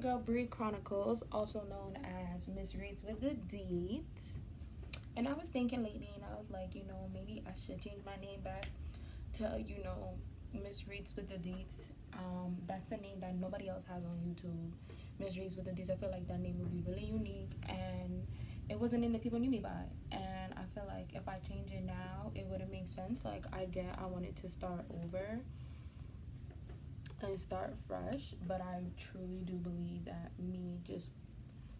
girl Bree Chronicles, also known as Miss Reads with the Deeds. And I was thinking lately, and I was like, maybe I should change my name back to, Miss Reads with the Deeds. That's a name that nobody else has on YouTube. Miss Reads with the Deeds. I feel like that name would be really unique, and it wasn't a name that people knew me by. And I feel like if I change it now, it wouldn't make sense. Like I wanted to start over and start fresh, but I truly do believe that me just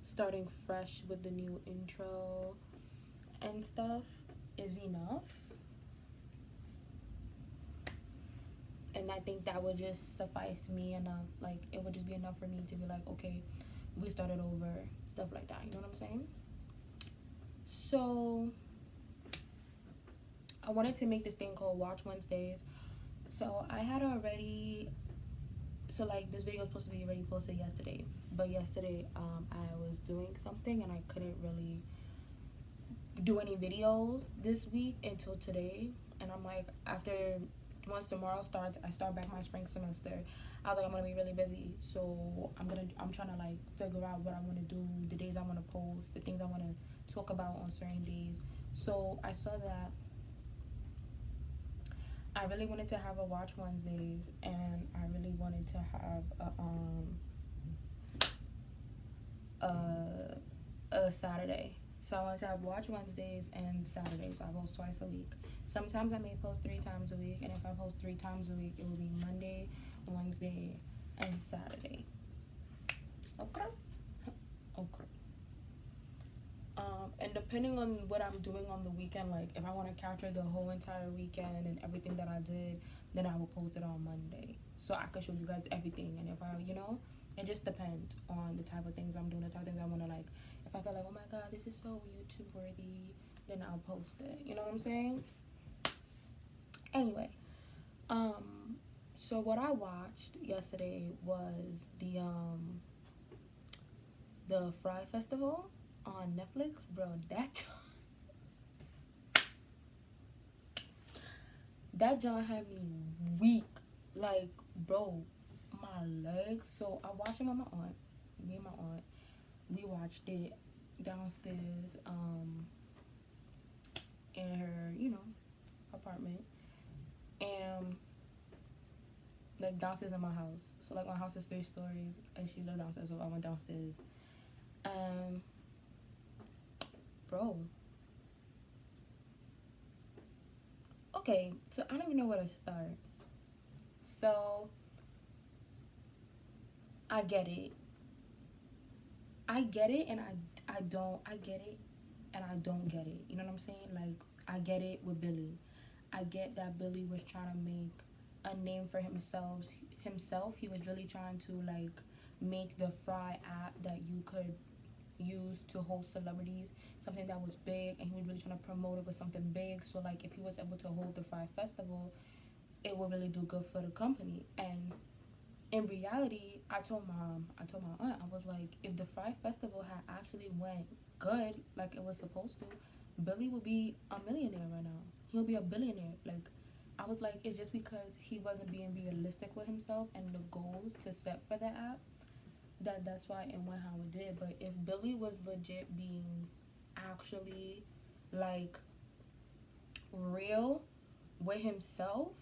starting fresh with the new intro and stuff is enough. And I think that would just suffice me enough. Like, it would just be enough for me to be like, okay, we started over, stuff like that. You know what I'm saying? So, I wanted to make this thing called Watch Wednesdays. So, I had already... So, like, this video was supposed to be already posted yesterday. But yesterday, I was doing something and I couldn't really do any videos this week until today. And I'm like, once tomorrow starts, I start back my spring semester. I was like, I'm gonna be really busy, so I'm trying to like figure out what I want to do, the days I want to post, the things I want to talk about on certain days. So I saw that I really wanted to have a Watch Wednesdays, and I really wanted to have a Saturday. So I want to have Watch Wednesdays and Saturdays. So I post twice a week. Sometimes I may post 3 times a week, and if I post 3 times a week, it will be Monday, Wednesday, and Saturday. Okay? Okay. And depending on what I'm doing on the weekend, like if I want to capture the whole entire weekend and everything that I did, then I will post it on Monday. So I can show you guys everything. And if I, it just depends on the type of things I'm doing, the type of things I want to like. If I feel like, oh my God, this is so YouTube worthy, then I'll post it. You know what I'm saying? Anyway, so what I watched yesterday was the Fyre Festival on Netflix. Bro, that John had me weak. Like, bro, my legs. So I watched it with my aunt. Me and my aunt, we watched it downstairs in her, apartment. And like downstairs in my house. So like my house is 3 stories and she lived downstairs, so I went downstairs. Bro. Okay, so I don't even know where to start. So I get it. I get it and I don't. I get it and I don't get it. You know what I'm saying? Like, I get it with Billy. I get that Billy was trying to make a name for himself. He was really trying to like make the Fyre app that you could use to host celebrities something that was big, and he was really trying to promote it with something big. So like if he was able to hold the Fyre Festival, it would really do good for the company. And in reality, I told my aunt, I was like, if the Fyre Festival had actually went good like it was supposed to, Billy would be a millionaire right now. He'll be a billionaire. Like, I was like, it's just because he wasn't being realistic with himself and the goals to set for the app that's why it went how it did. But if Billy was legit being actually like real with himself,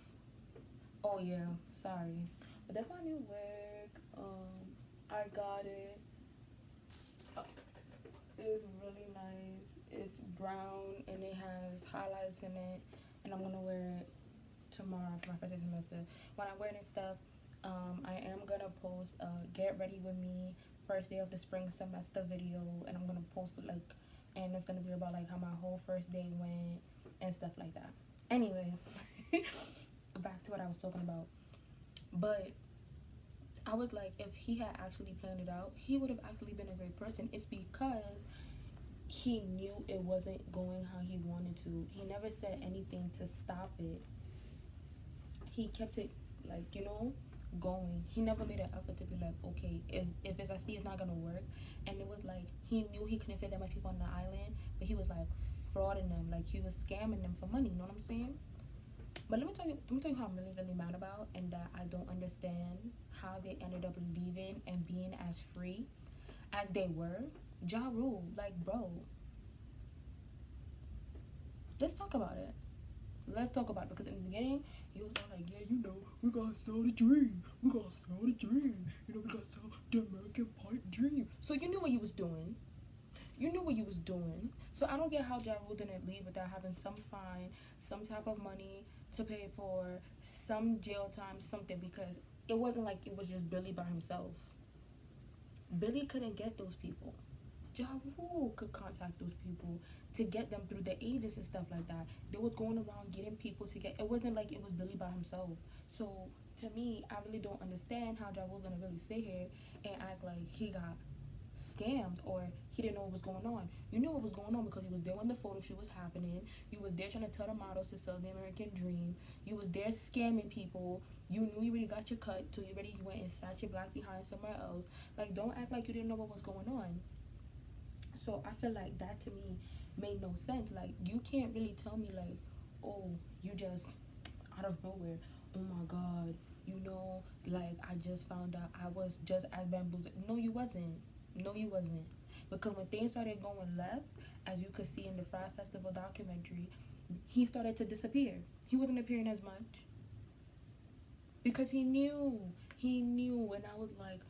oh yeah, sorry, but that's my new work. I got it. It's really nice. It's brown and it has highlights in it, and I'm gonna wear it tomorrow for my first semester. When I'm wearing it stuff, I am gonna post a get ready with me first day of the spring semester video, and I'm gonna post it like, and it's gonna be about like how my whole first day went and stuff like that. Anyway, back to what I was talking about. But I was like, if he had actually planned it out, he would have actually been a great person. It's because he knew it wasn't going how he wanted to. He never said anything to stop it. He kept it like, going. He never made an effort to be like, okay, if it's I see it's not gonna work. And it was like, he knew he couldn't fit that much people on the island, but he was like frauding them, like he was scamming them for money. You know what I'm saying? But let me tell you how I'm really, really mad about, and that I don't understand how they ended up leaving and being as free as they were. Ja Rule, like, bro, let's talk about it. Let's talk about it, because in the beginning he was all like, yeah, we gotta sell the dream. We gotta sell the dream. We gotta sell the American pipe dream. So you knew what you was doing. You knew what you was doing. So I don't get how Ja Rule didn't leave without having some fine, some type of money to pay for, some jail time, something, because it wasn't like it was just Billy by himself. Billy couldn't get those people. Ja Rule could contact those people to get them through the agents and stuff like that. They was going around getting people to get. It wasn't like it was Billy by himself. So to me, I really don't understand how Ja Rule's gonna really sit here and act like he got scammed or he didn't know what was going on. You knew what was going on because you was there when the photo shoot was happening. You was there trying to tell the models to sell the American dream. You was there scamming people. You knew you already got your cut, so you already went and sat your black behind somewhere else. Like, don't act like you didn't know what was going on. So I feel like that to me made no sense. Like, you can't really tell me like, oh, you just out of nowhere, oh my god, like, I just found out I was just as bamboozled. No, you wasn't. No, you wasn't. Because when things started going left, as you could see in the Fyre Festival documentary, he started to disappear. He wasn't appearing as much because he knew. He knew, and I was like,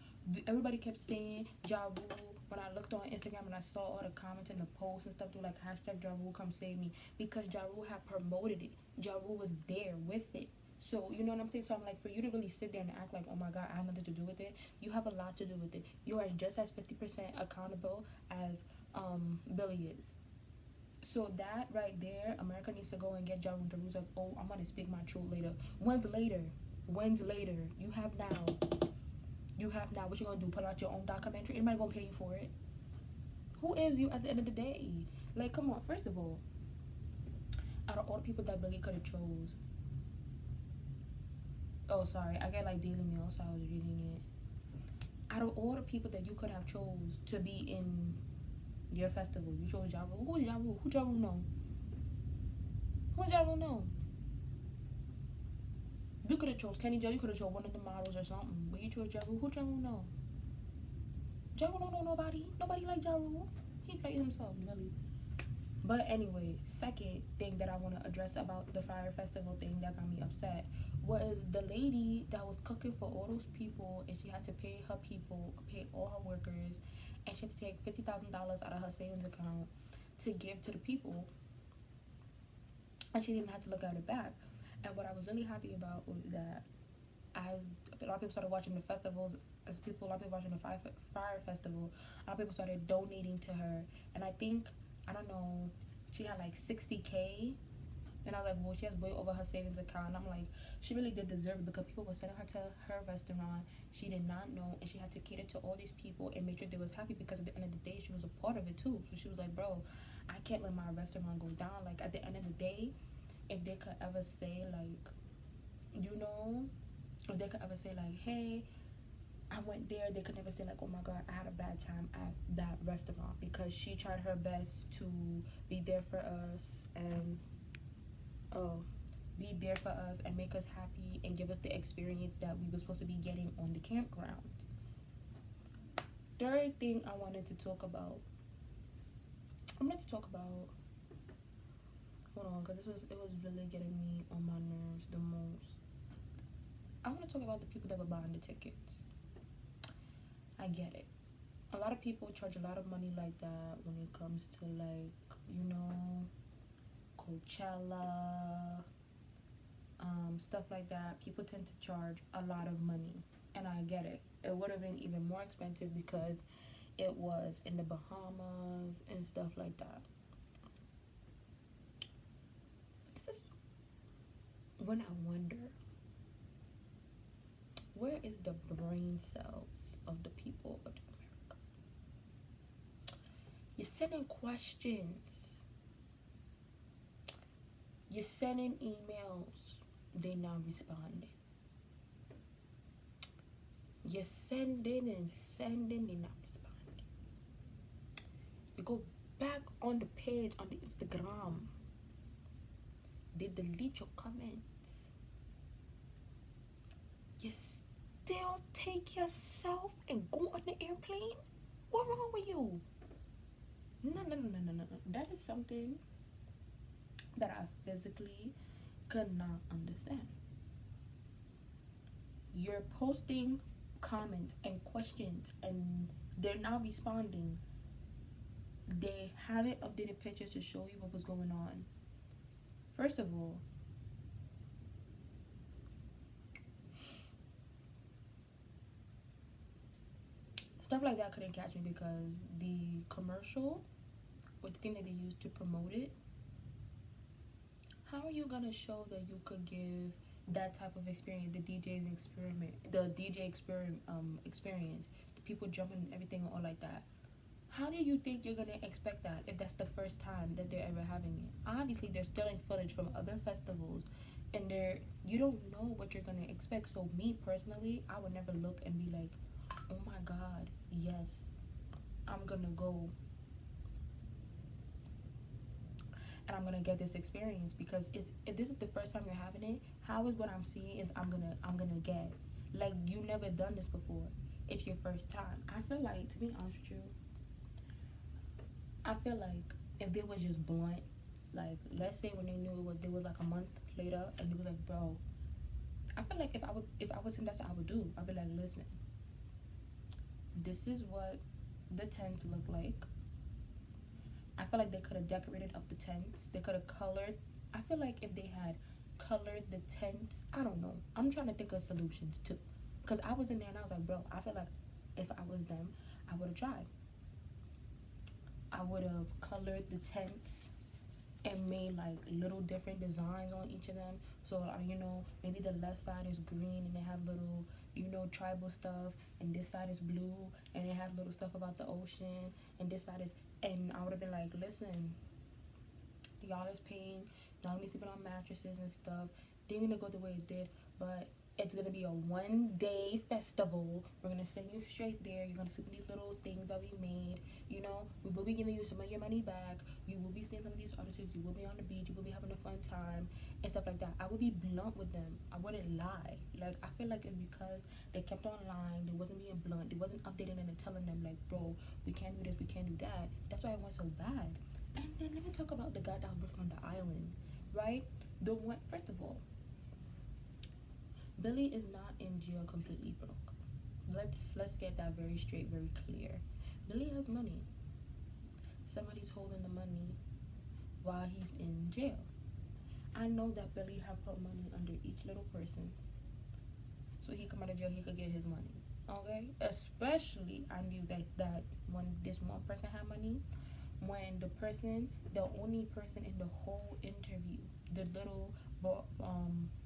everybody kept saying Ja Rule. When I looked on Instagram and I saw all the comments and the posts and stuff, they were like, hashtag Ja Rule come save me, because Ja Rule had promoted it. Ja Rule was there with it. So, you know what I'm saying? So I'm like, for you to really sit there and act like, oh my god, I have nothing to do with it, you have a lot to do with it. You are just as 50% accountable as Billy is. So that right there, America needs to go and get Ja Rule. Ja Rule's like, oh, I'm gonna speak my truth later. When's later? When's later? You have now. You have now. What you gonna do? Put out your own documentary? Anybody gonna pay you for it? Who is you at the end of the day? Like, come on. First of all, out of all the people that Billy could have chose, oh sorry, I get like Daily Mail, so I was reading it. Out of all the people that you could have chose to be in your festival, you chose Ja Rule. Who's Ja Rule? Who Ja Rule know? Who Ja Rule know? You could have chose Kenny Joe. You could have chose one of the models or something. But you chose Ja Rule. Who Ja Rule know? Ja Rule don't know nobody. Nobody like Ja Rule. He played himself, really. But anyway, second thing that I want to address about the Fyre Festival thing that got me upset was the lady that was cooking for all those people, and she had to pay her people, pay all her workers, and she had to take $50,000 out of her savings account to give to the people, and she didn't have to look at it back. And what I was really happy about was that as a lot of people started watching the festivals, a lot of people watching the Fyre Festival, a lot of people started donating to her, and I think, I don't know, she had like 60K, and I was like, well, she has way over her savings account. And I'm like, she really did deserve it, because people were sending her to her restaurant. She did not know, and she had to cater to all these people and make sure they was happy, because at the end of the day, she was a part of it too. So she was like, bro, I can't let my restaurant go down. Like, at the end of the day, if they could ever say like, if they could ever say like, hey, I went there, they could never say like, oh my god, I had a bad time at that restaurant, because she tried her best to be there for us and make us happy and give us the experience that we were supposed to be getting on the campground. Third thing I wanted to talk about, hold on, because it was really getting me on my nerves the most. I want to talk about the people that were buying the tickets. I get it. A lot of people charge a lot of money like that when it comes to like, Coachella, stuff like that. People tend to charge a lot of money, and I get it. It would have been even more expensive because it was in the Bahamas and stuff like that. But this is when I wonder, where is the brain cells of the people of America? You're sending questions. You're sending emails. They're not responding. You're sending and sending. They're not responding. You go back on the page on the Instagram. They delete your comments. take yourself and go on the airplane? What's wrong with you? No, no, no, no, no, no, no. That is something that I physically could not understand. You're posting comments and questions and they're not responding. They haven't updated pictures to show you what was going on. First of all, stuff like that couldn't catch me because the commercial or the thing that they used to promote it, how are you gonna show that you could give that type of experience, the DJ experience, the people jumping and everything and all like that? How do you think you're gonna expect that if that's the first time that they're ever having it? Obviously, they're stealing footage from other festivals, and you don't know what you're gonna expect. So me personally, I would never look and be like, oh my god, yes, I'm gonna go and I'm gonna get this experience because if this is the first time you're having it, how is what I'm seeing is I'm gonna get? Like, you never done this before. It's your first time. I feel like, to be honest with you, I feel like if they was just blunt, like let's say when they knew it was like a month later and they was like, bro, I feel like if I was him, that's what I would do. I'd be like, listen, this is what the tents look like. I feel like they could have decorated up the tents. They could have colored. I feel like if they had colored the tents, I don't know. I'm trying to think of solutions too. Because I was in there and I was like, bro, I feel like if I was them, I would have tried. I would have colored the tents and made like little different designs on each of them. So, maybe the left side is green and they have little, tribal stuff, and this side is blue and it has little stuff about the ocean, and this side is, and I would have been like, listen, y'all is paying, y'all be sleeping on mattresses and stuff. They're gonna go the way it did, but it's gonna be a 1-day festival. We're gonna send you straight there. You're gonna see these little things that we made. We will be giving you some of your money back. You will be seeing some of these artists. You will be on the beach. You will be having a fun time and stuff like that. I would be blunt with them. I wouldn't lie. Like, I feel like it's because they kept on lying. They wasn't being blunt. They wasn't updating them and telling them like, bro, we can't do this. We can't do that. That's why it went so bad. And then let me talk about the guy that was working on the island, right? The one, first of all, Billy is not in jail completely broke. Let's get that very straight, very clear. Billy has money. Somebody's holding the money while he's in jail. I know that Billy have put money under each little person, so he come out of jail, he could get his money. Okay, especially I knew that when this one person had money, when the only person in the whole interview, the little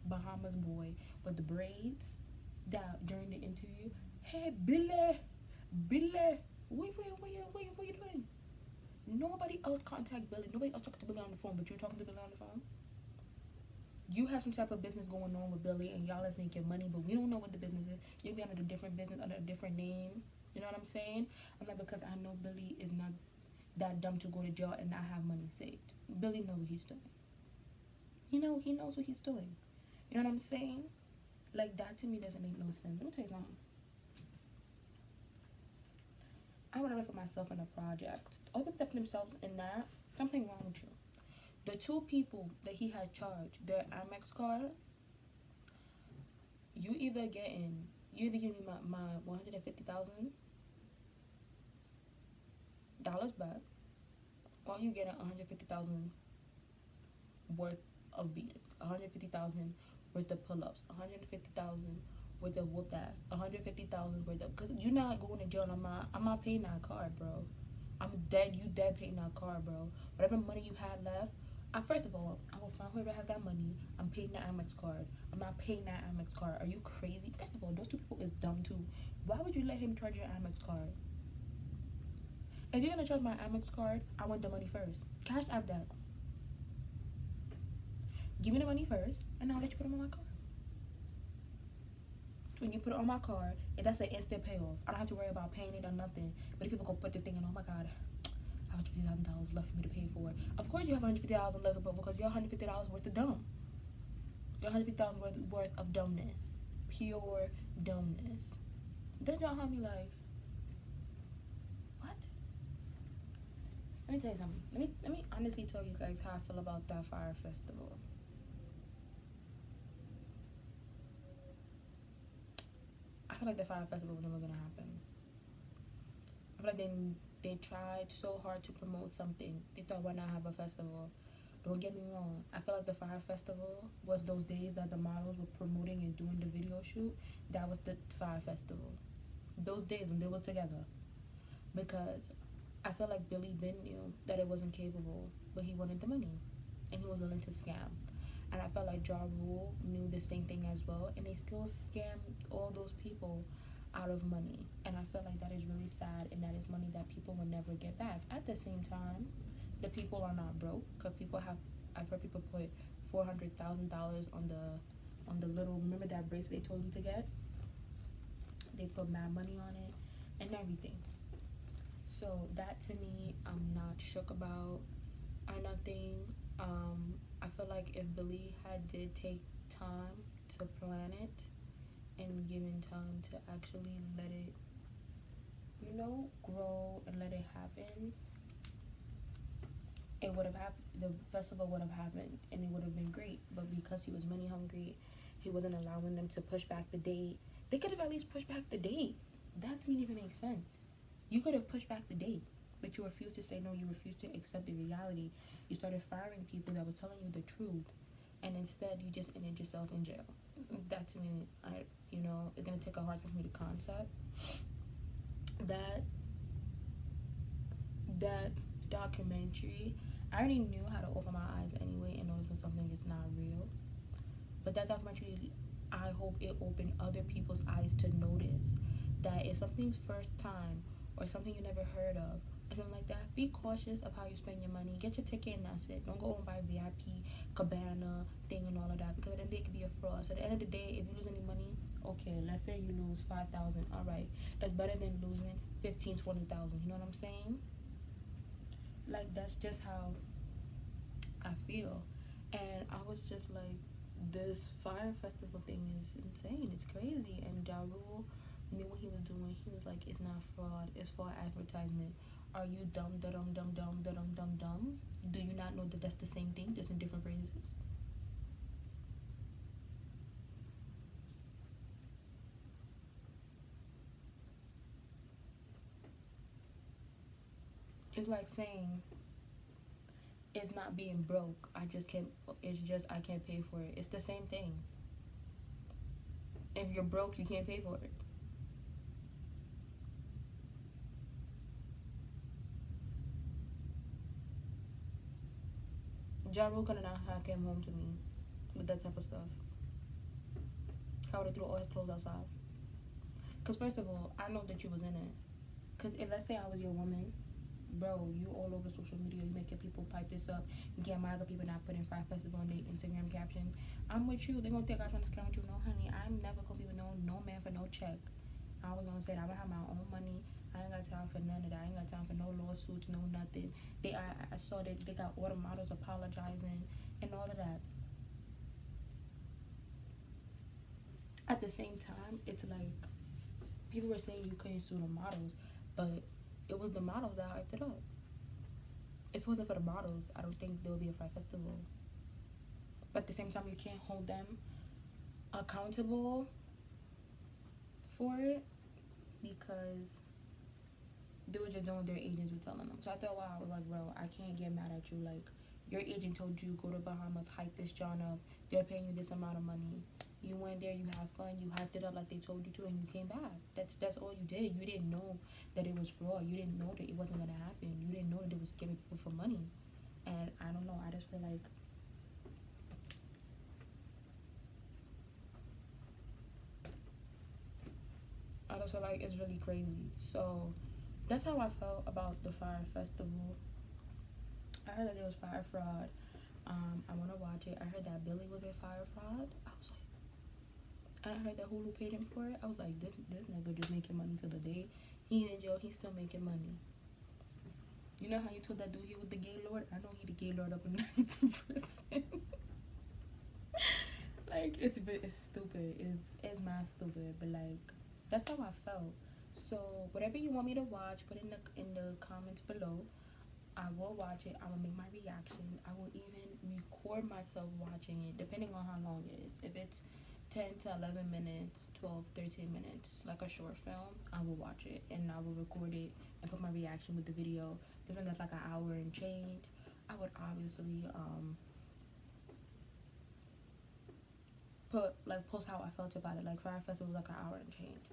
Bahamas boy with the braids, that during the interview, hey Billy, what you doing? Nobody else contact Billy. Nobody else talking to Billy on the phone, but you're talking to Billy on the phone. You have some type of business going on with Billy, and y'all is making money, but we don't know what the business is. You'll be under a different business, under a different name. You know what I'm saying? I'm like, because I know Billy is not that dumb to go to jail and not have money saved. Billy knows what he's doing. He knows what he's doing. You know what I'm saying? Like, that to me doesn't make no sense. Let me tell you something. I would never put myself in a project. All people that put themselves in that, something wrong with you. The two people that he had charged, their Amex card, you either give me my $150,000 back, or you get $150,000 worth of beatings, $150,000 worth of pull-ups, $150,000 worth of whoop that, $150,000 worth of, because you're not going to jail. I'm not paying that card, bro. You dead paying that card, bro. Whatever money you had left, first of all, I will find whoever has that money. I'm paying that Amex card. I'm not paying that Amex card. Are you crazy? First of all, those two people is dumb too. Why would you let him charge your Amex card? If you're gonna charge my Amex card, I want the money first. Cash app that. Give me the money first, and I'll let you put it on my card. When you put it on my card, that's an instant payoff. I don't have to worry about paying it or nothing. But if people go put the thing in, oh my god, I have $150,000 left for me to pay for it. Of course you have $150,000 left, but because you're $150 worth of dumb. You're $150,000 worth of dumbness. Pure dumbness. Then y'all have me like, what? Let me tell you something. Let me honestly tell you guys how I feel about that Fyre festival. I feel like the Fyre festival was never gonna happen. I feel like they tried so hard to promote something. They thought, why not have a festival? Don't get me wrong. I feel like the Fyre festival was those days that the models were promoting and doing the video shoot. That was the Fyre festival. Those days when they were together. Because I felt like Billy Ben knew that it wasn't capable, but he wanted the money, and he was willing to scam. And I felt like Ja Rule knew the same thing as well, and they still scammed all those people out of money. And I feel like that is really sad, and that is money that people will never get back. At the same time, the people are not broke, because people have. I've heard people put $400,000 on the little. Remember that bracelet they told them to get? They put mad money on it and everything. So that to me, I'm not shook about or nothing. I feel like if Billy had did take time to plan it and given time to actually let it, grow and let it happen, it would have happened. The festival would have happened, and it would have been great. But because he was money hungry, he wasn't allowing them to push back the date. They could have at least pushed back the date. That to me didn't even make sense. You could have pushed back the date, but you refused to say no. You refused to accept the reality. You started firing people that were telling you the truth, and instead you just ended yourself in jail. That to me, it's gonna take a hard time for me to concept that documentary. I already knew how to open my eyes anyway and notice when something is not real. But that documentary, I hope it opened other people's eyes to notice that if something's first time or something you never heard of or something like that, be cautious of how you spend your money. Get your ticket and that's it. Don't go and buy VIP, cabana, thing and all of that, because at the end of the day it could be a fraud. So at the end of the day, if you lose any money, okay, let's say you lose 5,000. All right, that's better than losing 15, 20,000. You know what I'm saying? Like, that's just how I feel. And I was just like, this Fyre festival thing is insane. It's crazy. And Ja Rule knew what he was doing. He was like, it's not fraud, it's for advertisement. Are you dumb, da dum dum dum da dum dum dum? Do you not know that that's the same thing, just in different phrases? It's like saying it's not being broke. I just can't. It's just I can't pay for it. It's the same thing. If you're broke, you can't pay for it. Ja Rule could not have came home to me with that type of stuff. I would have threw all his clothes outside. Cause first of all, I know that you was in it. Cause if let's say I was your woman, bro, you all over social media, you making people pipe this up. You get mad at people not putting Fyre Festival on their Instagram captions. I'm with you. They gonna think I'm trying to scam with you. No, honey, I'm never gonna be with no man for no check. I was gonna say that I'm gonna have my own money. I ain't got time for none of that. I ain't got time for no lawsuits, no nothing. I saw that they got all the models apologizing and all of that. At the same time, it's like people were saying you couldn't sue the models, but it was the models that hyped it up. If it wasn't for the models, I don't think there would be a Fyre festival. But at the same time, you can't hold them accountable for it because they were just doing what their agents were telling them. So after a while, I was like, bro, I can't get mad at you. Like, your agent told you go to Bahamas, hype this John up. They're paying you this amount of money. You went there, you had fun, you hyped it up like they told you to, and you came back. That's all you did. You didn't know that it was fraud. You didn't know that it wasn't gonna happen. You didn't know that it was giving people for money. And I don't know. I just feel like it's really crazy. So that's how I felt about the Fyre festival. I heard that there was Fyre fraud. I want to watch it. I heard that Billy was a Fyre fraud. I was like, I heard that Hulu paid him for it. I was like, this nigga just making money to the day he in jail. He's still making money. You know how you told that dude he was the gay lord? I know he the gay lord up in prison. Like it's stupid. It's mad stupid. But like That's how I felt. So whatever you want me to watch, put in the comments below. I will watch it. I will make my reaction. I will even record myself watching it, depending on how long it is. If it's 10 to 11 minutes, 12, 13 minutes, like a short film, I will watch it and I will record it and put my reaction with the video. If that's like an hour and change, I would obviously put like post how I felt about it. Like Fyre Festival was like an hour and change.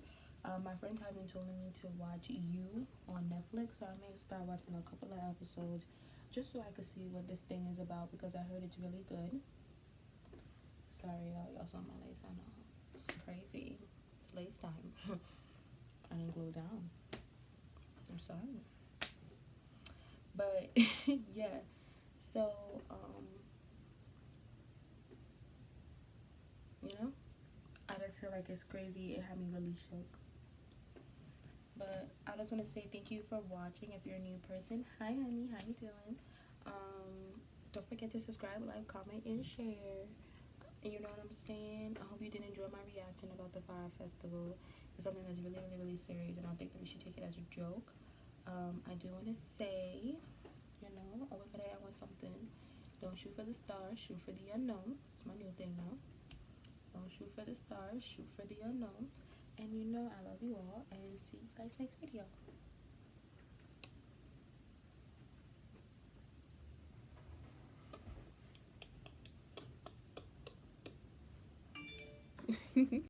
My friends have been telling me to watch You on Netflix, so I may start watching a couple of episodes just so I could see what this thing is about because I heard it's really good. Sorry, y'all saw my lace. I know it's crazy. It's lace time. I didn't glue it down. I'm sorry, but yeah. So you know, I just feel like it's crazy. It had me really shook. But I just want to say thank you for watching. If you're a new person, hi honey, how you doing? Don't forget to subscribe, like, comment, and share. And you know what I'm saying? I hope you did enjoy my reaction about the Fyre Festival. It's something that's really, really, really serious, and I don't think that we should take it as a joke. I do want to say, you know, I always gotta end with something. Don't shoot for the stars, shoot for the unknown. It's my new thing now. Don't shoot for the stars, shoot for the unknown. And you know, I love you all, and see you guys next video.